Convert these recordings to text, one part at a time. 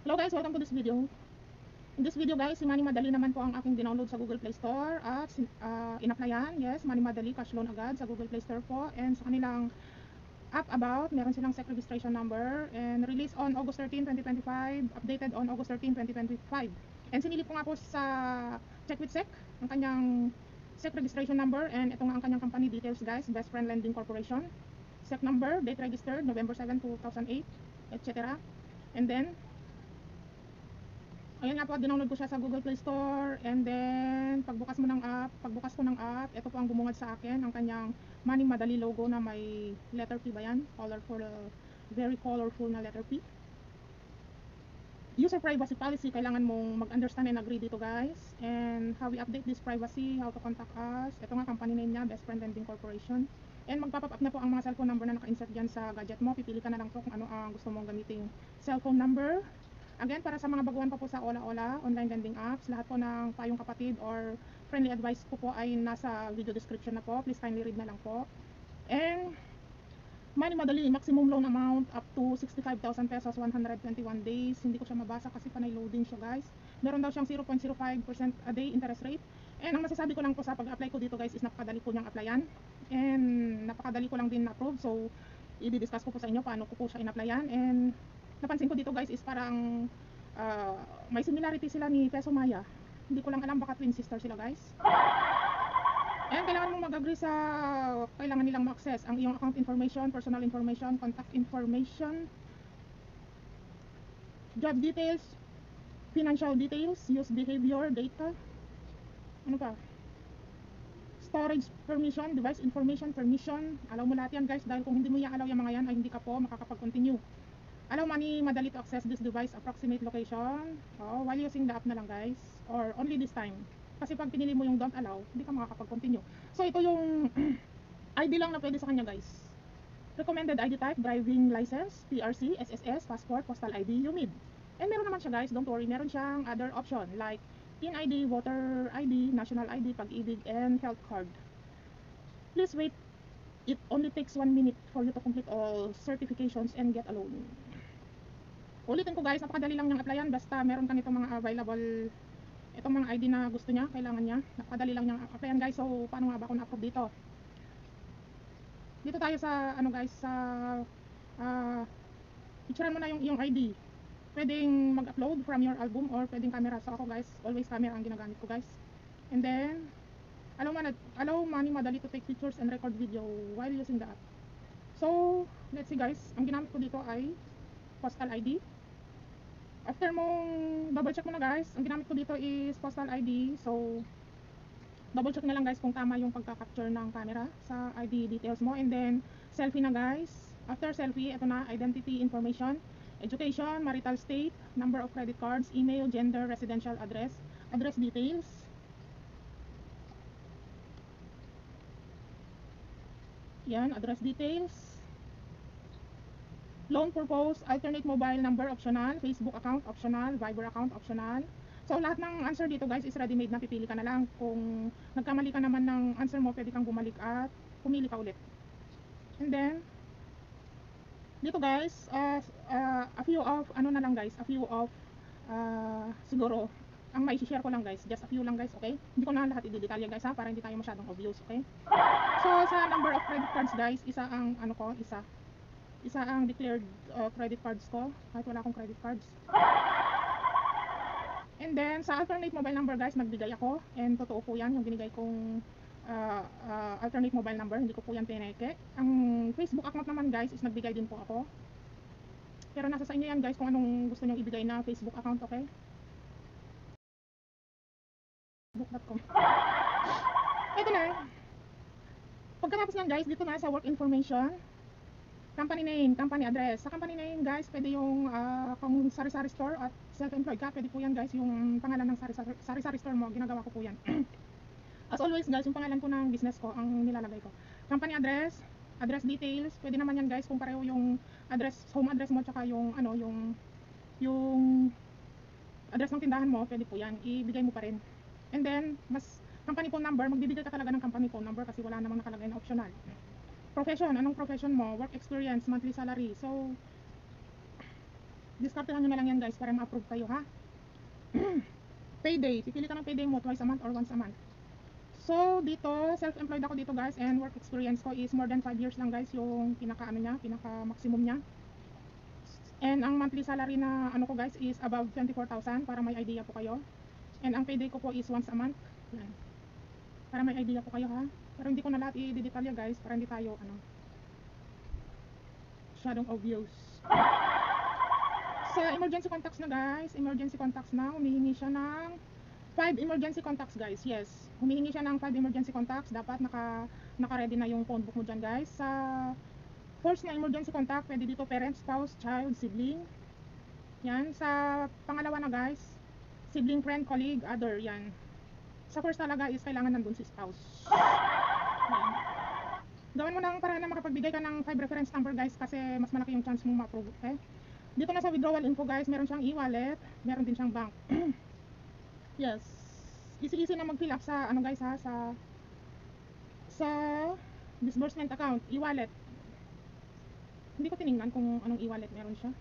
Hello guys, welcome to this video. In this video guys, si Money Madali naman po ang aking dinownload sa Google Play Store at in-applyan. Yes, Money Madali Cash Loan agad sa Google Play Store po, and sa kanilang app about, meron silang SEC registration number and released on August 13, 2025, updated on August 13, 2025. And sinilip ko nga po sa Check with SEC ang kanyang SEC registration number, and ito nga ang kanyang company details guys, Best Friend Lending Corporation. SEC number, date registered November 7, 2008, etc. And then ayan nga po, dinownload ko siya sa Google Play Store, and then pagbukas ko ng app, ito po ang bumungad sa akin, ang kanyang Money Madali logo na may letter P ba yan? Colorful, very colorful na letter P. User privacy policy, kailangan mong mag-understand and agree dito guys. And how we update this privacy, how to contact us. Ito nga company name niya, Best Friend Lending Corporation. And magpapop up na po ang mga cellphone number na naka-insert dyan sa gadget mo. Pipili ka na lang po kung ano ang gusto mong gamiting cellphone number. Again, para sa mga baguhan pa po sa Ola online lending apps, lahat po ng payong kapatid or friendly advice ko po ay nasa video description na po. Please kindly read na lang po. And Money Madali, maximum loan amount up to 65,000 pesos, 121 days. Hindi ko siya mabasa kasi panay loading siya guys. Meron daw siyang 0.05% a day interest rate. And ang masasabi ko lang po sa pag-apply ko dito guys is napakadali po niyang applyan. And napakadali ko lang din na-approve. So, i-discuss ko po sa inyo paano ko po siya in-applyan. And napansin ko dito guys is parang may similarity sila ni Peso Maya. Hindi ko lang alam, baka twin sister sila guys. And kailangan mong mag-agree sa kailangan nilang ma-access ang iyong account information, personal information, contact information, job details, financial details, use behavior, data, ano pa, storage permission, device information permission. Allow mo lahat yan guys, dahil kung hindi mo i-allow yung mga yan ay hindi ka po makakapag-continue. Allow Money Madali to access this device approximate location while using the app na lang guys, or only this time. Kasi pag pinili mo yung don't allow, hindi ka makakapag-continue. So ito yung ID lang na pwede sa kanya guys. Recommended ID type, driving license, PRC, SSS, passport, postal ID, you need. And meron naman siya guys, don't worry, meron siyang other option like TIN ID, voter ID, national ID, pag-ibig, and health card. Please wait, it only takes 1 minute for you to complete all certifications and get a loan. Ulitin ko guys, napakadali lang niyang applyan, basta meron ka nitong mga available, itong mga ID na gusto niya, kailangan niya. Napakadali lang niyang applyan guys. So paano nga ba ako na-approve dito? Dito tayo sa ano guys, sa picturean mo na yung iyong ID. Pwedeng mag-upload from your album or pwedeng camera. So ako guys, always camera ang ginagamit ko guys. And then allow Money Madali to take pictures and record video while using the app. So let's see guys, ang ginamit ko dito ay postal ID. After mong double check mo na guys, ang ginamit ko dito is postal ID. So double check na lang guys kung tama yung pagka-capture ng camera sa ID details mo. And then selfie na guys. After selfie, ito na, identity information, education, marital state, number of credit cards, email, gender, residential address, address details. Yan, address details. Loan purpose, alternate mobile number optional, Facebook account optional, Viber account optional. So lahat ng answer dito guys is ready made na, pipili ka na lang. Kung nagkamali ka naman ng answer mo, pwede kang bumalik at pumili ka ulit. And then dito guys, a few of ano na lang guys, a few of siguro ang mai-share ko lang guys, just a few lang guys, okay? Hindi ko na lahat i-detalya guys ha, para hindi tayo masyadong obvious, okay? So sa number of credit cards guys, isa ang ano ko, isa ang declared credit cards ko, kahit wala akong credit cards. And then sa alternate mobile number guys, nagbigay ako, and totoo po yan yung binigay kong alternate mobile number, hindi ko po yan pineke. Ang Facebook account naman guys is nagbigay din po ako, pero nasa sa inyo yan guys kung anong gusto nyo ibigay na Facebook account, okay? Facebook.com. Ito na, pagkatapos yan guys, dito na sa work information, company name, company address. Sa company name guys, pwede yung kung sari-sari store at self-employed ka, pwede po yan guys, yung pangalan ng sari-sari store mo, ginagawa ko po yan. As always guys, yung pangalan po ng business ko ang nilalagay ko. Company address, address details, pwede naman yan guys kung pareho yung address, home address mo tsaka yung ano, yung address ng tindahan mo, pwede po yan, ibigay mo pa rin. And then, company phone number, magbibigay ka talaga ng company phone number kasi wala namang nakalagay na optional. Profession, anong profession mo, work experience, monthly salary. So Diskartehan nyo na lang yan guys para ma-approve kayo ha. Payday, pipili ka ng payday mo twice a month or once a month. So dito, self-employed ako dito guys, and work experience ko is more than 5 years lang guys, yung pinaka ano niya, pinaka maximum niya. And ang monthly salary na ano ko guys is above 24,000 para may idea po kayo. And ang payday ko po is once a month. Yan. Para may idea po kayo ha. Pero hindi ko na lahat i-detalya guys para hindi tayo ano masyadong obvious. Sa emergency contacts na guys, emergency contacts na, humihingi siya ng 5 emergency contacts guys. Yes, humihingi siya ng 5 emergency contacts. Dapat naka-ready na yung phone book mo dyan guys. Sa first na emergency contact, pwede dito parent, spouse, child, sibling. Yan. Sa pangalawa na guys, sibling, friend, colleague, other. Yan. Sa first talaga is kailangan nandun si spouse. Yan. Gawin mo ng paraan na makapagbigay ka ng 5 reference number guys, kasi mas malaki yung chance mong ma-approve. Okay? Dito na sa withdrawal info guys, meron siyang e-wallet, meron din siyang bank. Yes. Easy na mag-fill up sa ano guys ha, sa disbursement account, e-wallet. Hindi ko tiningnan kung anong e-wallet meron siya.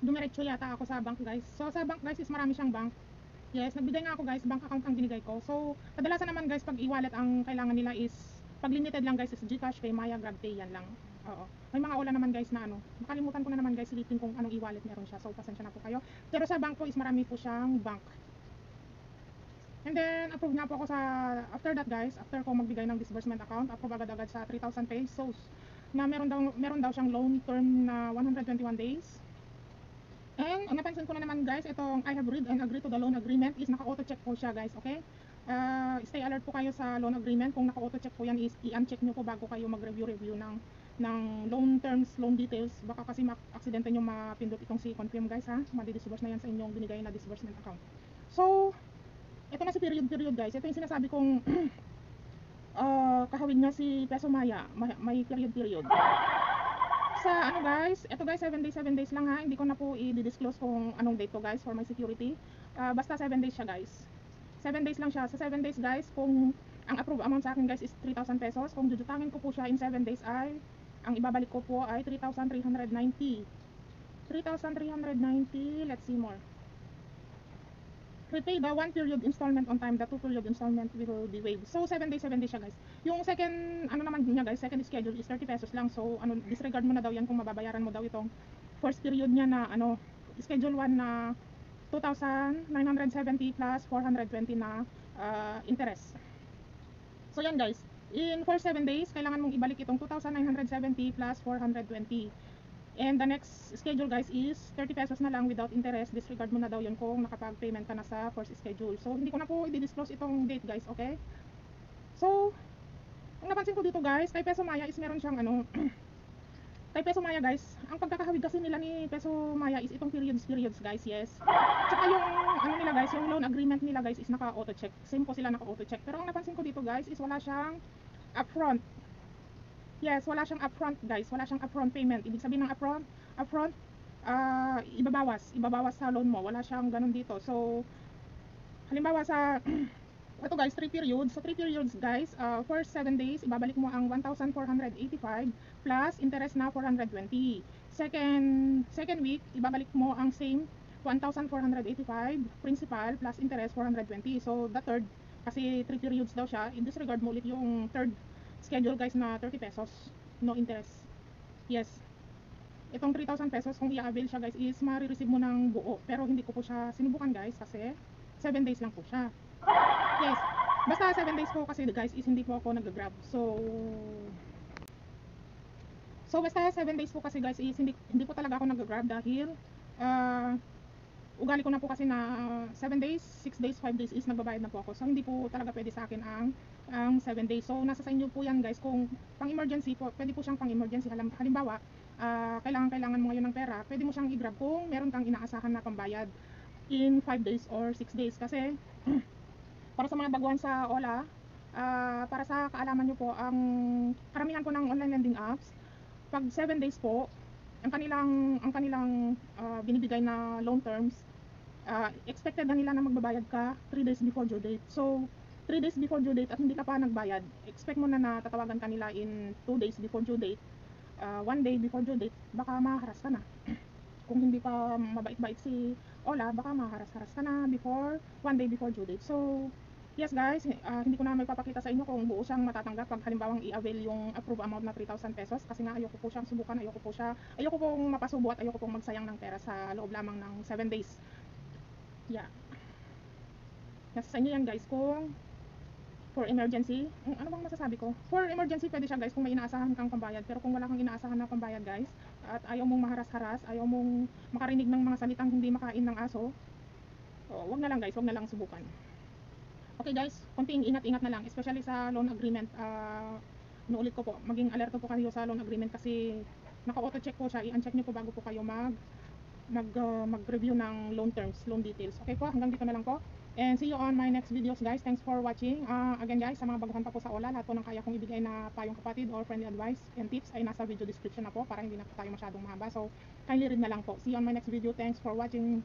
Dumiretso yata ako sa bank guys. So sa bank guys is marami siyang bank. Yes, nagbigay nga ako guys, bank account ang binigay ko. So kadalasan naman guys pag e-wallet ang kailangan nila is, pag limited lang guys is GCash, Paymaya, GrabPay, yan lang. Oo. May mga wala naman guys na ano. Nakalimutan ko na naman guys silipin kung anong e-wallet meron siya. So pasensya na po kayo. Pero sa bank po is marami po siyang bank. And then approve nga po ako sa, after that guys, after ko magbigay ng disbursement account, approve agad-agad sa 3,000 pesos na meron daw siyang loan term na 121 days. And napansin ko na naman guys, itong I have read and agree to the loan agreement is naka-auto check po siya guys, okay? Stay alert po kayo sa loan agreement. Kung naka-auto check po yan is i-uncheck nyo po bago kayo mag-review ng loan terms, loan details. Baka kasi aksidente nyo mapindot itong si confirm guys ha. Madi-disburse na yan sa inyong binigay na disbursement account. So, ito na si period guys. Ito yung sinasabi kong kahawig niya si Peso Maya. May period. Sa ano guys, ito guys 7 days lang ha. Hindi ko na po i-disclose kung anong date to guys for my security. Basta 7 days siya guys. 7 days lang siya. Sa 7 days guys, kung ang approve amount sa akin guys is 3,000 pesos. Kung jujutangin ko po siya in 7 days ay, ang ibabalik ko po ay 3,390. 3,390, let's see more. Repay the 1 period installment on time, the 2 period installment will be waived. So 7 days siya guys. Yung second, ano naman niya guys, second schedule is 30 pesos lang. So ano, disregard mo na daw yan kung mababayaran mo daw itong first period niya na ano, schedule 1 na 2,970 plus 420 na interest. So yan guys, in for 7 days, kailangan mong ibalik itong 2,970 plus 420. And the next schedule guys is 30 pesos na lang without interest. Disregard mo na daw yun kung nakapag-payment ka na sa first schedule. So hindi ko na po i-disclose itong date guys, okay? So, ang napansin ko dito guys, kay Peso Maya is meron siyang ano, kay Peso Maya guys, ang pagkakahawig kasi nila ni Peso Maya is itong periods guys, yes. Tsaka yung ano nila guys, yung loan agreement nila guys is naka-auto check. Same po sila naka-auto check. Pero ang napansin ko dito guys is wala siyang upfront. Yes, wala siyang upfront guys, wala siyang upfront payment. Ibig sabihin ng upfront, ibabawas sa loan mo. Wala siyang ganun dito. So, halimbawa sa ito guys, 3 periods. Sa 3 periods guys, first 7 days, ibabalik mo ang 1,485 plus interest na 420. Second week, ibabalik mo ang same 1,485 principal plus interest 420. So, the third, kasi 3 periods daw siya, i-disregard mo ulit yung third schedule guys na 30 pesos, no interest. Yes. Itong 3,000 pesos, kung i-avail siya guys, is ma-receive mo ng buo. Pero hindi ko po siya sinubukan guys, kasi 7 days lang po siya. Yes, basta 7 days po kasi guys is hindi po ako nag-grab. So basta 7 days po kasi guys is hindi po talaga ako nag-grab dahil ugali ko na po kasi na 7 days, 6 days, 5 days is nagbabayad na po ako. So hindi po talaga pwede sa akin ang 7 days. So nasa sa inyo po yan guys, kung pang emergency po, pwede po siyang pang emergency. Halimbawa, kailangan mo ngayon ng pera, pwede mo siyang i-grab kung meron kang inaasahan na pambayad in 5 days or 6 days. Kasi para sa mga baguhan sa OLA, para sa kaalaman nyo po, ang karamihan po ng online lending apps, pag 7 days po, ang kanilang binibigay na loan terms, expected na nila na magbabayad ka 3 days before due date. So 3 days before due date at hindi ka pa nagbayad, expect mo na tatawagan kanila in 2 days before due date, 1 day before due date, baka maharas ka na. kung hindi pa mabait-bait si Ola, baka maharas-haras ka na before, one day before due date. So, yes guys, hindi ko na may papakita sa inyo kung buo siyang matatanggap pag halimbawang i-avail yung approve amount na 3,000 pesos kasi nga ayoko po siyang subukan, ayoko pong mapasubo at ayoko pong magsayang ng pera sa loob lamang ng 7 days. Yeah. Nasa sa inyo yan guys kung for emergency, ano bang masasabi ko? For emergency pwede siya guys kung may inaasahan kang pambayad, pero kung wala kang inaasahan na pambayad guys, at ayaw mong maharas-haras, ayaw mong makarinig ng mga salitang hindi makain ng aso, wag na lang guys, wag na lang subukan. Okay guys, konting ingat-ingat na lang, especially sa loan agreement. Inuulit ko po, maging alerto po kayo sa loan agreement kasi naka-auto check po siya, i-uncheck nyo po bago po kayo mag-review ng loan terms, loan details. Okay po, hanggang dito na lang po. And see you on my next videos guys. Thanks for watching. Again guys, sa mga baguhan pa po sa Ola, lahat po ng kaya kong ibigay na payong kapatid or friendly advice and tips ay nasa video description na po para hindi na po tayo masyadong mahaba. So, kindly read na lang po. See you on my next video. Thanks for watching.